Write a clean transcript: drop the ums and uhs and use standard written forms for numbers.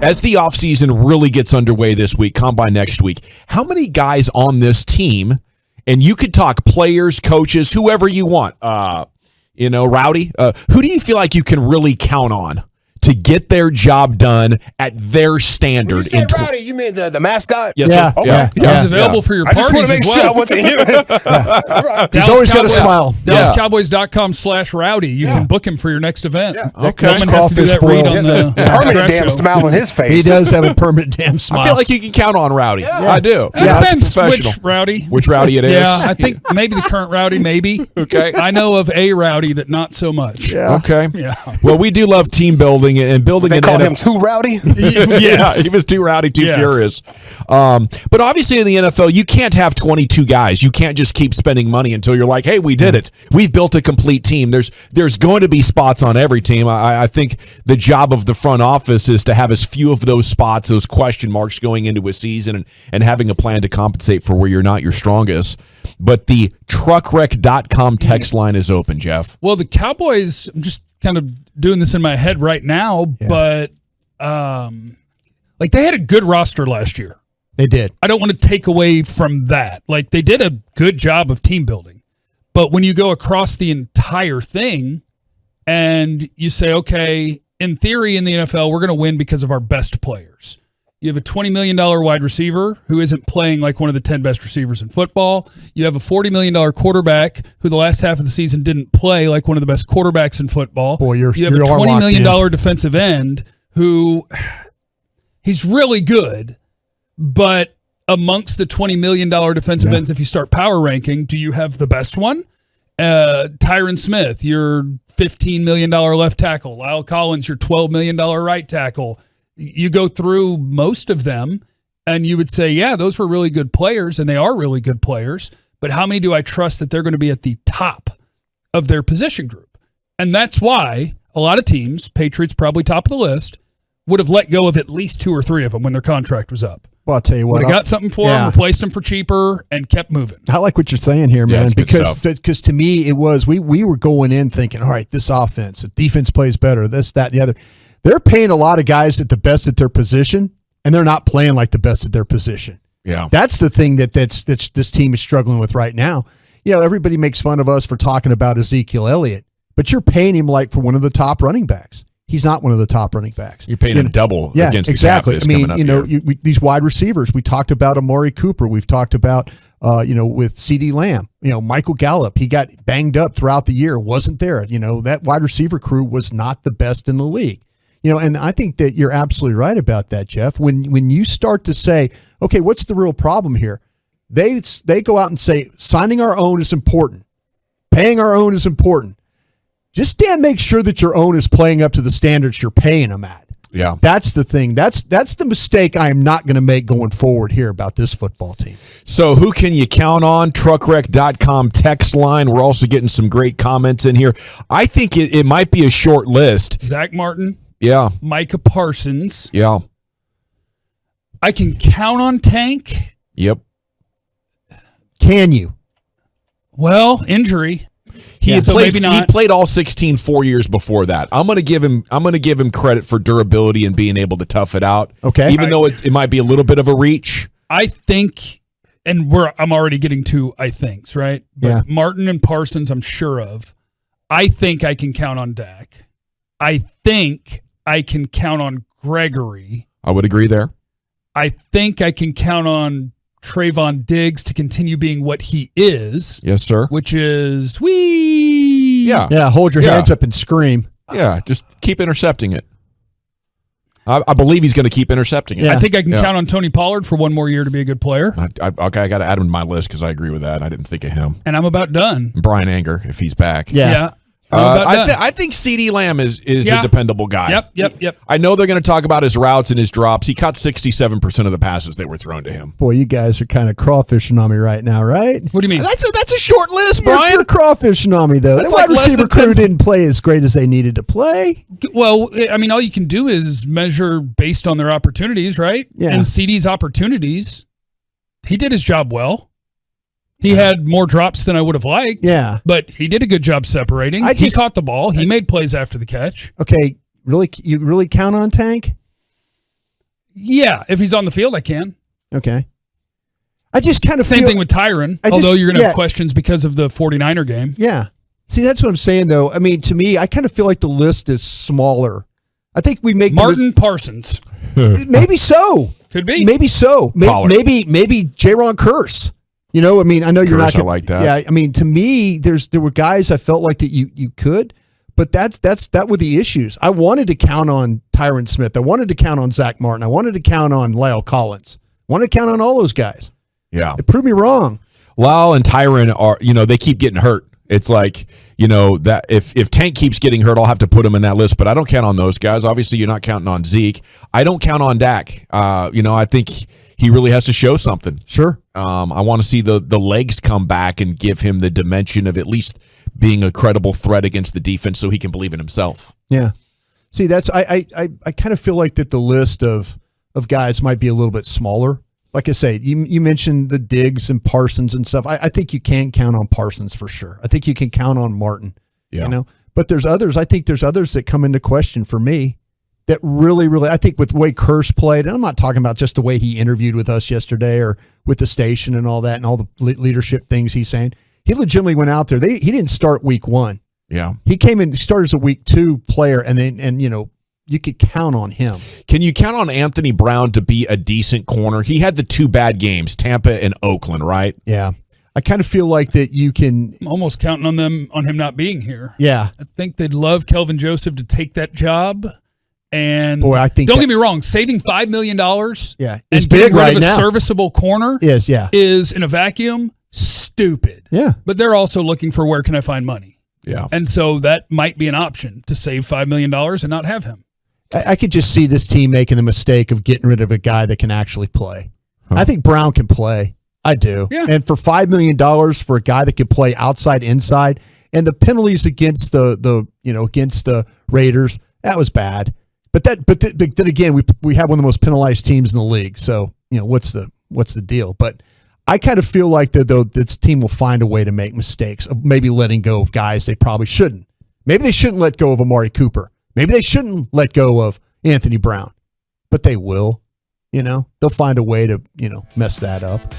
As the offseason really gets underway this week, Combine next week, how many guys on this team, and you could talk players, coaches, whoever you want, Rowdy, who do you feel like you can really count on to get their job done at their standard? When you say Rowdy, you mean the mascot? Yes, yeah, sir. okay. Yeah. He's available for your parties as well. Sure I want to hear it. He's always got a smile. DallasCowboys.com/Rowdy. You can book him for your next event. Yeah. Okay. Roman has to do that read on the Permanent dress damn show. smile on his face. He does have a permanent damn smile. I feel like you can count on Rowdy. I do. It depends which Rowdy. Which Rowdy it is. Yeah, I think maybe the current Rowdy, maybe. Okay. I know of a Rowdy that not so much. Yeah. Okay. Yeah. Well, we do love team building and building They an call NFL. him too rowdy? Yeah, Yes. he was too rowdy, too Yes. furious. But obviously in the NFL, you can't have 22 guys. You can't just keep spending money until you're like, hey, we did it. We've built a complete team. There's going to be spots on every team. I think the job of the front office is to have as few of those spots, those question marks going into a season and having a plan to compensate for where you're not your strongest. But the truckwreck.com text line is open, Jeff. Well, the Cowboys, I'm just kind of doing this in my head right now, but they had a good roster last year. They did. I don't want to take away from that. Like, they did a good job of team building. But when you go across the entire thing and you say, okay, in theory in the NFL, we're going to win because of our best players. You have a $20 million wide receiver who isn't playing like one of the 10 best receivers in football. You have a $40 million quarterback who the last half of the season didn't play like one of the best quarterbacks in football. Boy, you have a $20 million defensive end who he's really good, but amongst the $20 million defensive ends, if you start power ranking, do you have the best one? Tyron Smith, your $15 million left tackle. Lyle Collins, your $12 million right tackle. You go through most of them, and you would say, yeah, those were really good players, and they are really good players, but how many do I trust that they're going to be at the top of their position group? And that's why a lot of teams, Patriots probably top of the list, would have let go of at least 2 or 3 of them when their contract was up. Well, I'll tell you what. Would have got something for them, replaced them for cheaper, and kept moving. I like what you're saying here, man, because to me it was we were going in thinking, all right, this offense, the defense plays better, this, that, and the other. They're paying a lot of guys at the best at their position, and they're not playing like the best at their position. Yeah, that's the thing that's this team is struggling with right now. Everybody makes fun of us for talking about Ezekiel Elliott, but you're paying him like for one of the top running backs. He's not one of the top running backs. You're paying him double against exactly. the cap These wide receivers. We talked about Amari Cooper. We've talked about with CeeDee Lamb. Michael Gallup. He got banged up throughout the year. Wasn't there. That wide receiver crew was not the best in the league. And I think that you're absolutely right about that, Jeff. When you start to say, okay, what's the real problem here? They go out and say signing our own is important, paying our own is important. Just make sure that your own is playing up to the standards you're paying them at. Yeah, that's the thing. That's the mistake I am not going to make going forward here about this football team. So who can you count on? Truckwreck.com text line. We're also getting some great comments in here. I think it might be a short list. Zach Martin. Yeah. Micah Parsons. Yeah. I can count on Tank. Yep. Can you? Well, injury. He played all 16 4 years before that. I'm going to give him credit for durability and being able to tough it out. Okay. Even though it might be a little bit of a reach. I think, and I'm already getting to I thinks, right? But yeah. Martin and Parsons, I'm sure of. I think I can count on Dak. I think I can count on Gregory. I would agree there. I think I can count on Trayvon Diggs to continue being what he is. Yes, sir. Which is wee. Yeah. Yeah, hold your hands up and scream. Yeah, just keep intercepting it. I believe he's going to keep intercepting it. Yeah. I think I can count on Tony Pollard for one more year to be a good player. Okay, I got to add him to my list because I agree with that. I didn't think of him. And I'm about done. Brian Anger, if he's back. Yeah. I think CeeDee Lamb is a dependable guy. Yep. I know they're going to talk about his routes and his drops. He caught 67% of the passes that were thrown to him. Boy, you guys are kind of crawfishing on me right now, right? What do you mean? That's a short list, Brian. You're crawfishing on me, though. That's The like wide receiver crew didn't play as great as they needed to play. Well, I mean, all you can do is measure based on their opportunities, right? Yeah. And CeeDee's opportunities, he did his job well. He had more drops than I would have liked. Yeah. But he did a good job separating. He caught the ball. He made plays after the catch. Okay, you really count on Tank? Yeah, if he's on the field, I can. Okay. I just kind of Same thing with Tyron, although you're going to have questions because of the 49er game. Yeah. See, that's what I'm saying, though. I mean, to me, I kind of feel like the list is smaller. I think we make Martin Parsons. Maybe so. Could be. Maybe so. Maybe J-Ron Curse. You know, I mean, I know you're not gonna, I like that. Yeah, I mean, to me, there were guys I felt like that you could, but that were the issues. I wanted to count on Tyron Smith. I wanted to count on Zack Martin. I wanted to count on Lyle Collins. I wanted to count on all those guys. Yeah. It proved me wrong. Lyle and Tyron are, they keep getting hurt. It's like, that if Tank keeps getting hurt, I'll have to put him in that list, but I don't count on those guys. Obviously, you're not counting on Zeke. I don't count on Dak. I think he really has to show something. Sure. I want to see the legs come back and give him the dimension of at least being a credible threat against the defense so he can believe in himself. Yeah. See, that's I kind of feel like that the list of guys might be a little bit smaller. Like I say, you mentioned the Diggs and Parsons and stuff. I think you can count on Parsons for sure. I think you can count on Martin. Yeah. But there's others. I think there's others that come into question for me that really, really, I think with the way Curse played, and I'm not talking about just the way he interviewed with us yesterday or with the station and all that and all the leadership things he's saying. He legitimately went out there. He didn't start week 1. Yeah. He came in, started as a week 2 player, and you could count on him. Can you count on Anthony Brown to be a decent corner? He had the 2 bad games, Tampa and Oakland, right? Yeah. I kind of feel like that you can. I'm almost counting on him not being here. Yeah. I think they'd love Kelvin Joseph to take that job. And boy, I think don't get me wrong, saving $5 million it's big right now. A serviceable corner is in a vacuum stupid. Yeah. But they're also looking for where can I find money. Yeah. And so that might be an option to save $5 million and not have him. I could just see this team making the mistake of getting rid of a guy that can actually play. I think Brown can play. I do. Yeah. And for $5 million for a guy that can play outside, inside, and the penalties against the Raiders, that was bad. But then again, we have one of the most penalized teams in the league. So, what's the deal? But I kind of feel like that this team will find a way to make mistakes of maybe letting go of guys they probably shouldn't. Maybe they shouldn't let go of Amari Cooper. Maybe they shouldn't let go of Anthony Brown. But they will. They'll find a way to, mess that up.